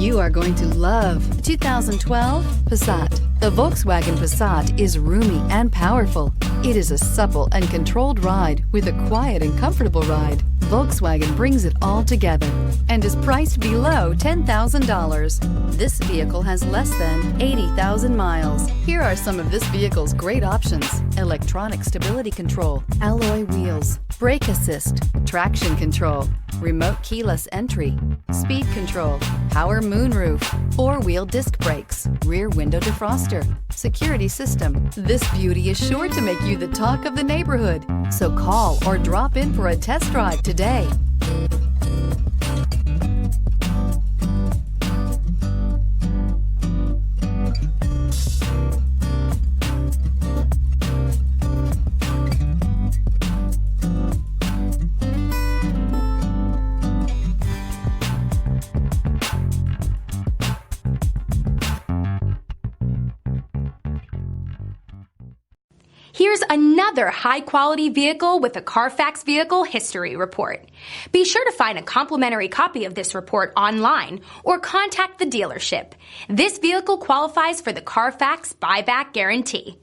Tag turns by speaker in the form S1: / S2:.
S1: You are going to love the 2012 Passat. The Volkswagen Passat is roomy and powerful. It is a supple and controlled ride with a quiet and comfortable ride. Volkswagen brings it all together and is priced below $10,000. This vehicle has less than 80,000 miles. Here are some of this vehicle's great options: electronic stability control, alloy wheels, brake assist, traction control, remote keyless entry, speed control, power moonroof, four-wheel disc brakes, rear window defroster, security system. This beauty is sure to make you the talk of the neighborhood. So call or drop in for a test drive today.
S2: Here's another high-quality vehicle with a Carfax Vehicle History Report. Be sure to find a complimentary copy of this report online or contact the dealership. This vehicle qualifies for the Carfax Buyback Guarantee.